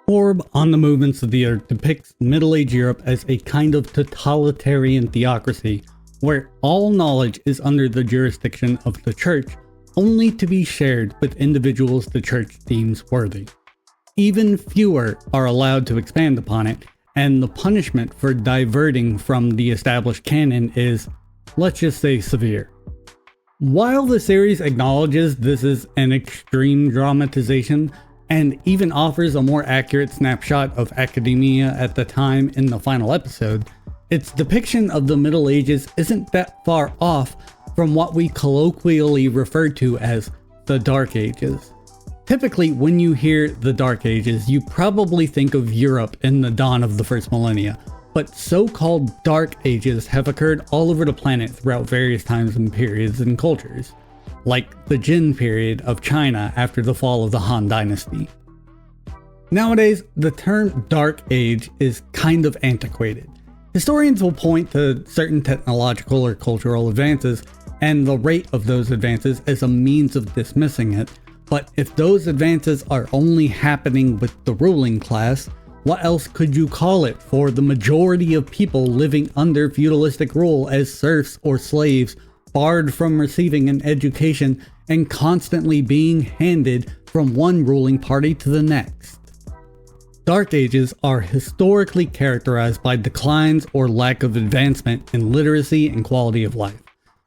Orb on the Movements of the Earth depicts Middle Age Europe as a kind of totalitarian theocracy, where all knowledge is under the jurisdiction of the church, only to be shared with individuals the church deems worthy. Even fewer are allowed to expand upon it, and the punishment for diverting from the established canon is, let's just say, severe. While the series acknowledges this is an extreme dramatization, and even offers a more accurate snapshot of academia at the time in the final episode, its depiction of the Middle Ages isn't that far off from what we colloquially refer to as the Dark Ages. Typically, when you hear the Dark Ages, you probably think of Europe in the dawn of the first millennia, but so-called Dark Ages have occurred all over the planet throughout various times and periods and cultures, like the Jin period of China after the fall of the Han Dynasty. Nowadays, the term Dark Age is kind of antiquated. Historians will point to certain technological or cultural advances and the rate of those advances as a means of dismissing it, but if those advances are only happening with the ruling class, what else could you call it for the majority of people living under feudalistic rule as serfs or slaves, barred from receiving an education and constantly being handed from one ruling party to the next? Dark Ages are historically characterized by declines or lack of advancement in literacy and quality of life.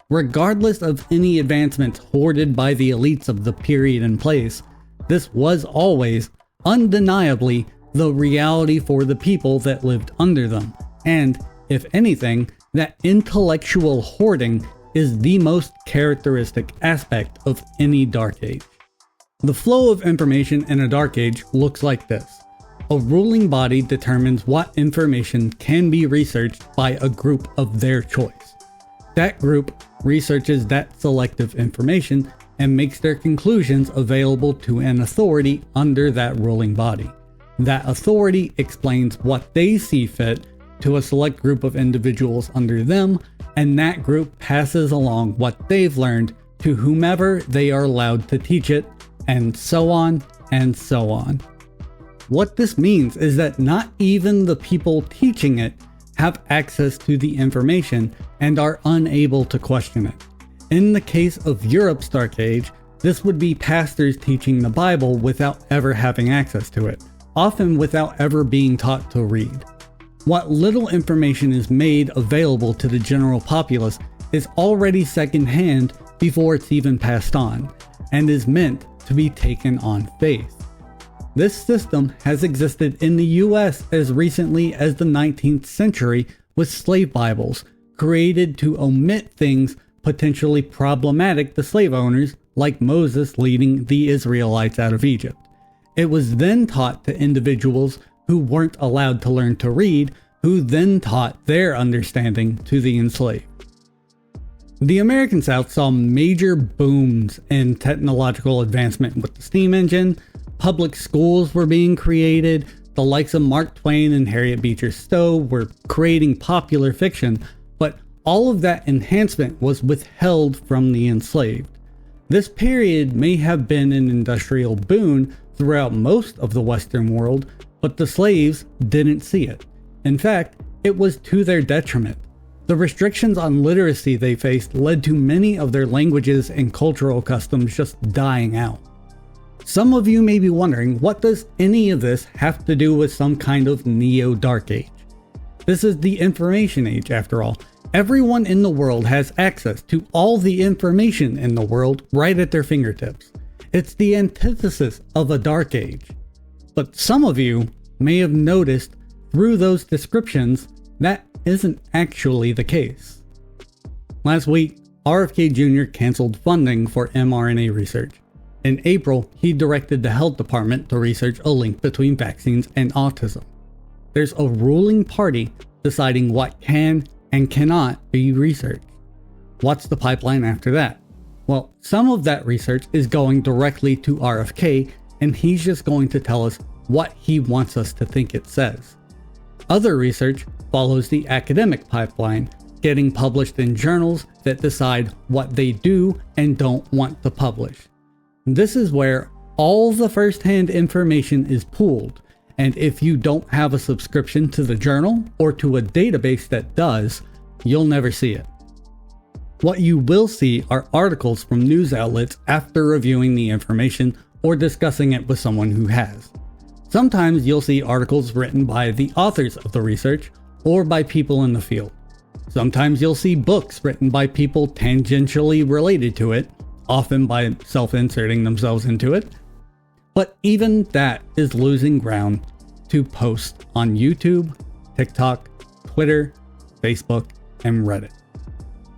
Regardless of any advancements hoarded by the elites of the period and place, this was always, undeniably, the reality for the people that lived under them, and, if anything, that intellectual hoarding is the most characteristic aspect of any Dark Age. The flow of information in a Dark Age looks like this. A ruling body determines what information can be researched by a group of their choice. That group researches that selective information and makes their conclusions available to an authority under that ruling body. That authority explains what they see fit to a select group of individuals under them, and that group passes along what they've learned to whomever they are allowed to teach it, and so on and so on. What this means is that not even the people teaching it have access to the information and are unable to question it. In the case of Europe's Dark Age, this would be pastors teaching the Bible without ever having access to it, often without ever being taught to read. What little information is made available to the general populace is already secondhand before it's even passed on, and is meant to be taken on faith. This system has existed in the US as recently as the 19th century with slave Bibles, created to omit things potentially problematic to slave owners, like Moses leading the Israelites out of Egypt. It was then taught to individuals who weren't allowed to learn to read, who then taught their understanding to the enslaved. The American South saw major booms in technological advancement with the steam engine. Public schools were being created, the likes of Mark Twain and Harriet Beecher Stowe were creating popular fiction, but all of that enhancement was withheld from the enslaved. This period may have been an industrial boon throughout most of the Western world, but the slaves didn't see it. In fact, it was to their detriment. The restrictions on literacy they faced led to many of their languages and cultural customs just dying out. Some of you may be wondering, what does any of this have to do with some kind of neo-Dark Age? This is the information age, after all. Everyone in the world has access to all the information in the world right at their fingertips. It's the antithesis of a Dark Age. But some of you may have noticed through those descriptions that isn't actually the case. Last week, RFK Jr. canceled funding for mRNA research. In April, he directed the health department to research a link between vaccines and autism. There's a ruling party deciding what can and cannot be researched. What's the pipeline after that? Well, some of that research is going directly to RFK, and he's just going to tell us what he wants us to think it says. Other research follows the academic pipeline, getting published in journals that decide what they do and don't want to publish. This is where all the first-hand information is pooled, And if you don't have a subscription to the journal or to a database that does, you'll never see it. What you will see are articles from news outlets after reviewing the information or discussing it with someone who has. Sometimes you'll see articles written by the authors of the research or by people in the field. Sometimes you'll see books written by people tangentially related to it, often by self-inserting themselves into it. But even that is losing ground to posts on YouTube, TikTok, Twitter, Facebook, and Reddit.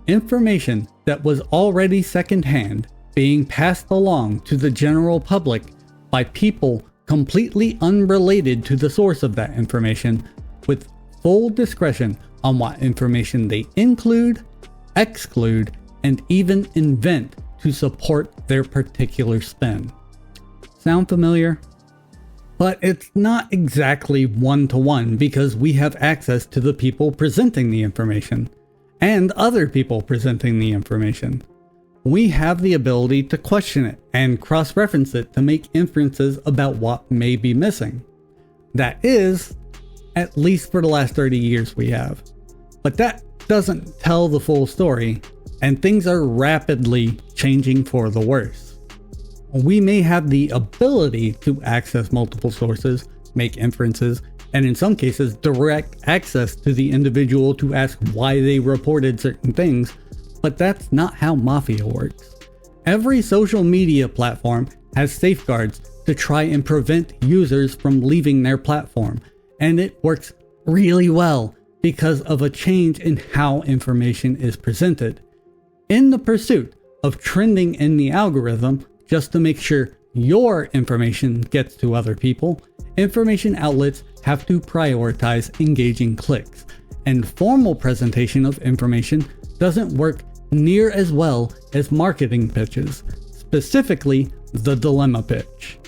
Information that was already secondhand being passed along to the general public by people completely unrelated to the source of that information, with full discretion on what information they include, exclude, and even invent to support their particular spin. Sound familiar? But it's not exactly one-to-one because we have access to the people presenting the information and other people presenting the information. We have the ability to question it and cross-reference it to make inferences about what may be missing. That is, at least for the last 30 years we have. But that doesn't tell the full story, and things are rapidly changing for the worse. We may have the ability to access multiple sources, make inferences, and in some cases direct access to the individual to ask why they reported certain things, but that's not how mafia works. Every social media platform has safeguards to try and prevent users from leaving their platform, and it works really well because of a change in how information is presented. In the pursuit of trending in the algorithm, just to make sure your information gets to other people, information outlets have to prioritize engaging clicks, and formal presentation of information doesn't work near as well as marketing pitches, specifically the dilemma pitch.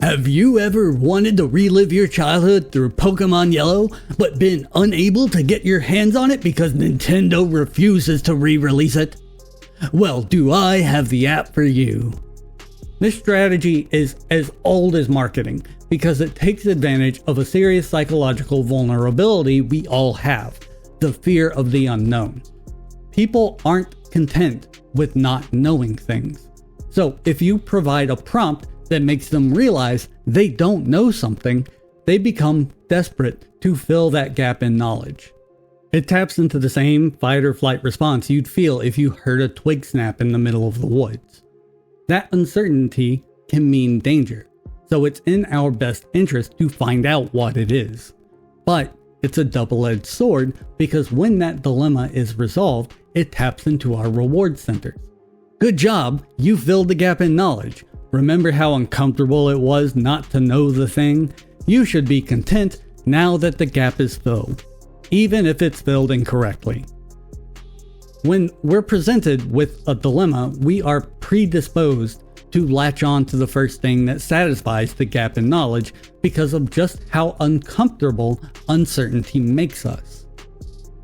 Have you ever wanted to relive your childhood through Pokemon Yellow, but been unable to get your hands on it because Nintendo refuses to re-release it? Well, do I have the app for you. This strategy is as old as marketing because it takes advantage of a serious psychological vulnerability we all have, the fear of the unknown. People aren't content with not knowing things. So if you provide a prompt that makes them realize they don't know something, they become desperate to fill that gap in knowledge. It taps into the same fight or flight response you'd feel if you heard a twig snap in the middle of the woods. That uncertainty can mean danger, so it's in our best interest to find out what it is. But it's a double-edged sword because when that dilemma is resolved, it taps into our reward centers. Good job, you filled the gap in knowledge. Remember how uncomfortable it was not to know the thing? You should be content now that the gap is filled, even if it's filled incorrectly. When we're presented with a dilemma, we are predisposed to latch on to the first thing that satisfies the gap in knowledge because of just how uncomfortable uncertainty makes us.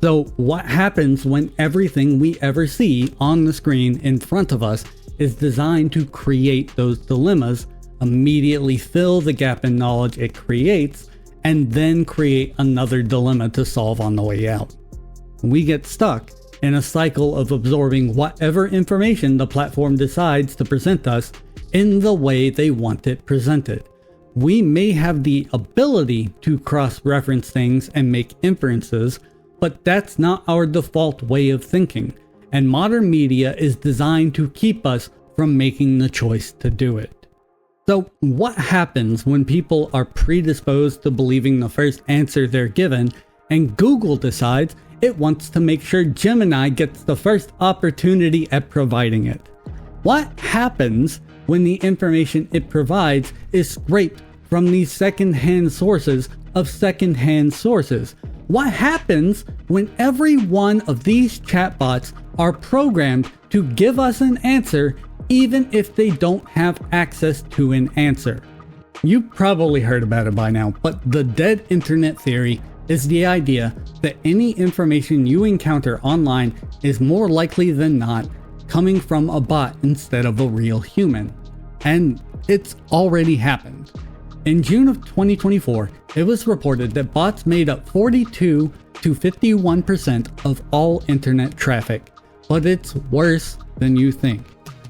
So what happens when everything we ever see on the screen in front of us is designed to create those dilemmas, immediately fill the gap in knowledge it creates, and then create another dilemma to solve on the way out? We get stuck in a cycle of absorbing whatever information the platform decides to present us in the way they want it presented. We may have the ability to cross-reference things and make inferences, but that's not our default way of thinking, and modern media is designed to keep us from making the choice to do it. So what happens when people are predisposed to believing the first answer they're given, and Google decides it wants to make sure Gemini gets the first opportunity at providing it? What happens when the information it provides is scraped from these secondhand sources of secondhand sources? What happens when every one of these chatbots are programmed to give us an answer even if they don't have access to an answer? You've probably heard about it by now, but the dead internet theory is the idea that any information you encounter online is more likely than not coming from a bot instead of a real human. And it's already happened. In June of 2024, it was reported that bots made up 42 to 51% of all internet traffic, but it's worse than you think.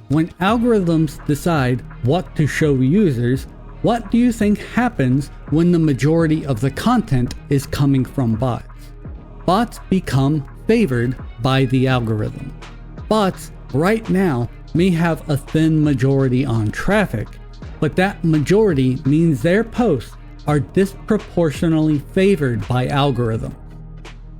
When algorithms decide what to show users, what do you think happens when the majority of the content is coming from bots? Bots become favored by the algorithm. Bots right now may have a thin majority on traffic, but that majority means their posts are disproportionately favored by algorithms.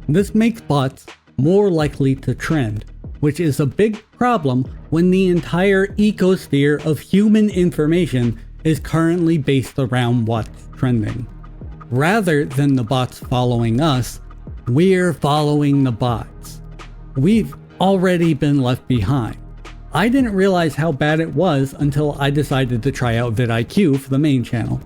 This makes bots more likely to trend, which is a big problem when the entire ecosphere of human information is currently based around what's trending. Rather than the bots following us, we're following the bots. We've already been left behind. I didn't realize how bad it was until I decided to try out VidIQ for the main channel.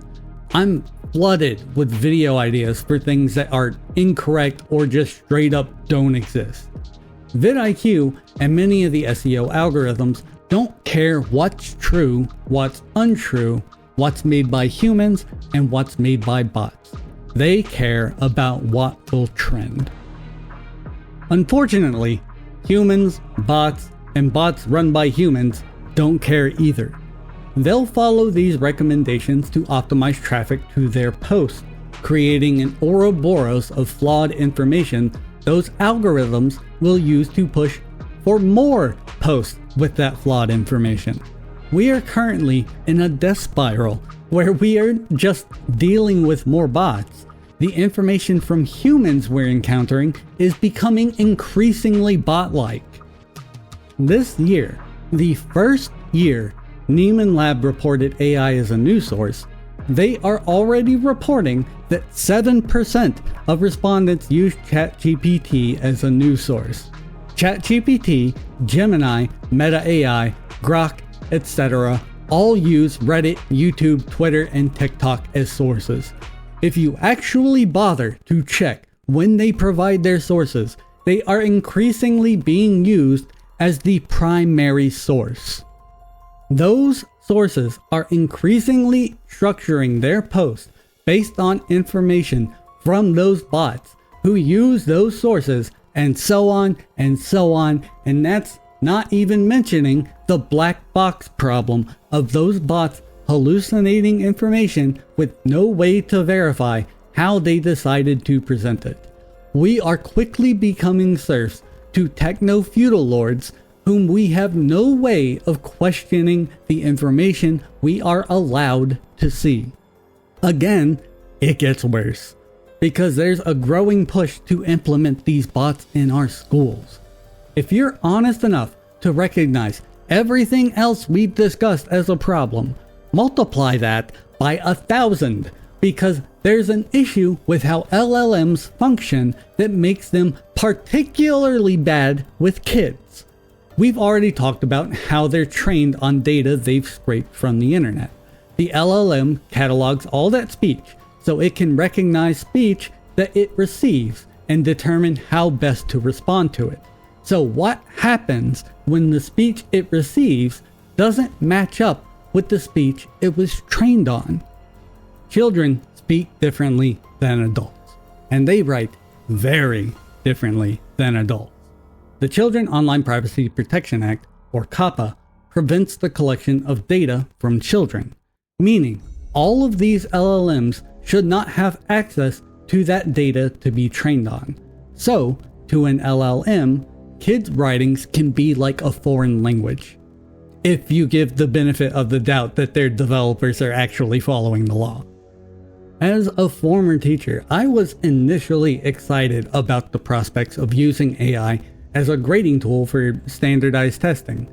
I'm flooded with video ideas for things that are incorrect or just straight up don't exist. VidIQ and many of the SEO algorithms don't care what's true, what's untrue, what's made by humans, and what's made by bots. They care about what will trend. Unfortunately, humans, bots, and bots run by humans don't care either. They'll follow these recommendations to optimize traffic to their posts, creating an Ouroboros of flawed information those algorithms will use to push for more posts with that flawed information. We are currently in a death spiral where we are just dealing with more bots. The information from humans we're encountering is becoming increasingly bot-like. This year, the first year Neiman Lab reported AI as a news source, they are already reporting that 7% of respondents use ChatGPT as a news source. ChatGPT, Gemini, Meta AI, Grok, etc. all use Reddit, YouTube, Twitter, and TikTok as sources. If you actually bother to check when they provide their sources, they are increasingly being used as the primary source. Those sources are increasingly structuring their posts based on information from those bots who use those sources, and so on and so on, and that's not even mentioning the black box problem of those bots hallucinating information with no way to verify how they decided to present it. We are quickly becoming serfs to techno-feudal lords whom we have no way of questioning the information we are allowed to see. Again, it gets worse, because there's a growing push to implement these bots in our schools. If you're honest enough to recognize everything else we've discussed as a problem, multiply that by 1,000, because there's an issue with how LLMs function that makes them particularly bad with kids. We've already talked about how they're trained on data they've scraped from the internet. The LLM catalogs all that speech so it can recognize speech that it receives and determine how best to respond to it. So what happens when the speech it receives doesn't match up with the speech it was trained on? Children speak differently than adults, and they write very differently than adults. The Children Online Privacy Protection Act, or COPPA, prevents the collection of data from children, meaning all of these LLMs should not have access to that data to be trained on. So, to an LLM, kids' writings can be like a foreign language, if you give the benefit of the doubt that their developers are actually following the law. As a former teacher, I was initially excited about the prospects of using AI as a grading tool for standardized testing.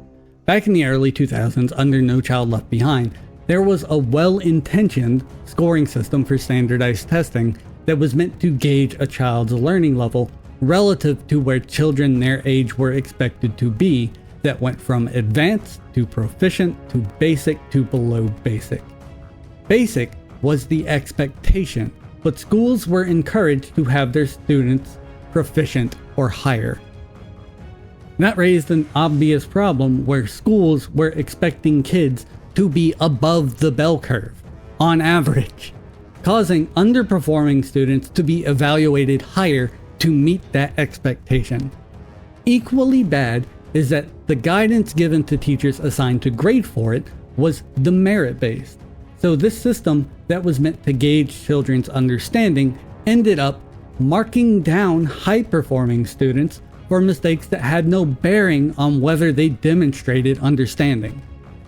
Back in the early 2000s, under No Child Left Behind, there was a well-intentioned scoring system for standardized testing that was meant to gauge a child's learning level relative to where children their age were expected to be, that went from advanced to proficient to basic to below basic. Basic was the expectation, but schools were encouraged to have their students proficient or higher. That raised an obvious problem where schools were expecting kids to be above the bell curve. on average, causing underperforming students to be evaluated higher to meet that expectation. Equally bad is that the guidance given to teachers assigned to grade for it was demerit-based. So this system that was meant to gauge children's understanding ended up marking down high-performing students for mistakes that had no bearing on whether they demonstrated understanding.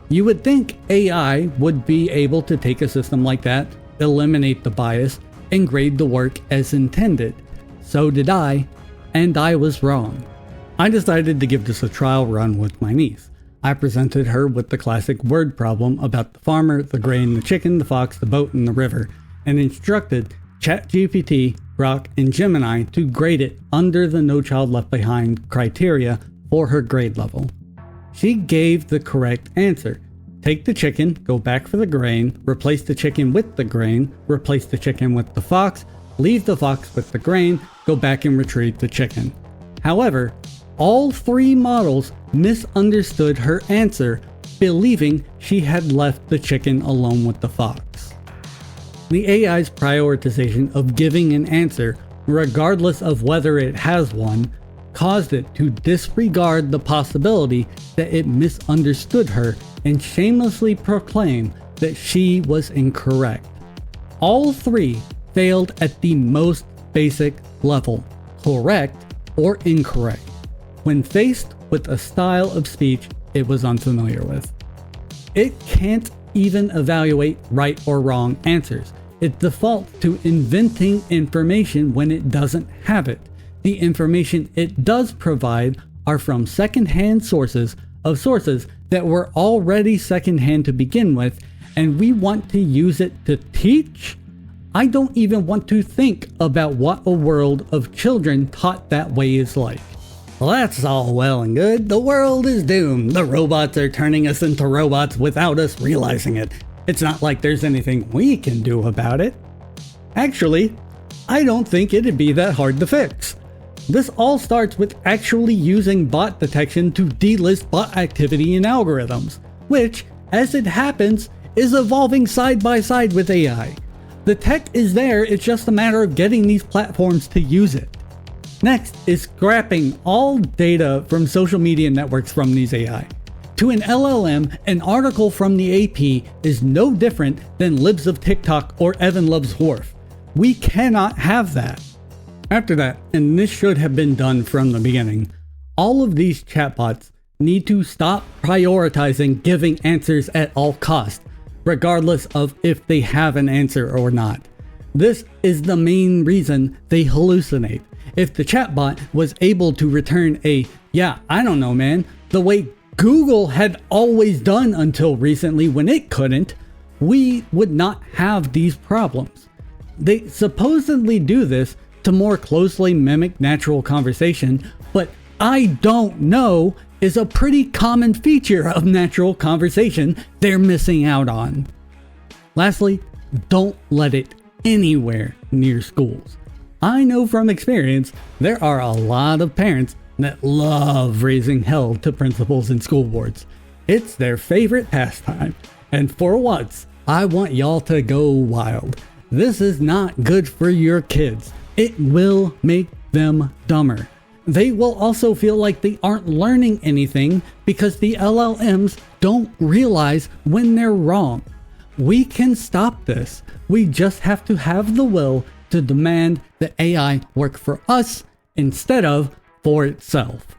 You would think AI would be able to take a system like that, eliminate the bias, and grade the work as intended. So did I, and I was wrong. I decided to give this a trial run with my niece. I presented her with the classic word problem about the farmer, the grain, the chicken, the fox, the boat, and the river, and instructed ChatGPT, Grok, and Gemini to grade it under the No Child Left Behind criteria for her grade level. She gave the correct answer. Take the chicken, go back for the grain, replace the chicken with the grain, replace the chicken with the fox, leave the fox with the grain, go back and retrieve the chicken. However, all three models misunderstood her answer, believing she had left the chicken alone with the fox. The AI's prioritization of giving an answer, regardless of whether it has one, caused it to disregard the possibility that it misunderstood her and shamelessly proclaim that she was incorrect. All three failed at the most basic level, correct or incorrect, when faced with a style of speech it was unfamiliar with. It can't even evaluate right or wrong answers. It defaults to inventing information when it doesn't have it. The information it does provide are from secondhand sources that were already secondhand to begin with, and we want to use it to teach? I don't even want to think about what a world of children taught that way is like. Well, that's all well and good. The world is doomed. The robots are turning us into robots without us realizing it. It's not like there's anything we can do about it. Actually, I don't think it'd be that hard to fix. This all starts with actually using bot detection to delist bot activity in algorithms, which, as it happens, is evolving side by side with AI. The tech is there, it's just a matter of getting these platforms to use it. Next is scrapping all data from social media networks from these AI. To an LLM, an article from the AP is no different than libs of TikTok or Evan Loves Wharf. We cannot have that. After that, and this should have been done from the beginning, all of these chatbots need to stop prioritizing giving answers at all costs, regardless of if they have an answer or not. This is the main reason they hallucinate. If the chatbot was able to return a, yeah, I don't know, man, the way Google had always done until recently when it couldn't, we would not have these problems. They supposedly do this to more closely mimic natural conversation, but I don't know is a pretty common feature of natural conversation they're missing out on. Lastly, don't let it anywhere near schools. I know from experience there are a lot of parents that love raising hell to principals and school boards. It's their favorite pastime, and for once, I want y'all to go wild. This is not good for your kids. It will make them dumber. They will also feel like they aren't learning anything because the LLMs don't realize when they're wrong. We can stop this. We just have to have the will to demand that AI work for us instead of for itself.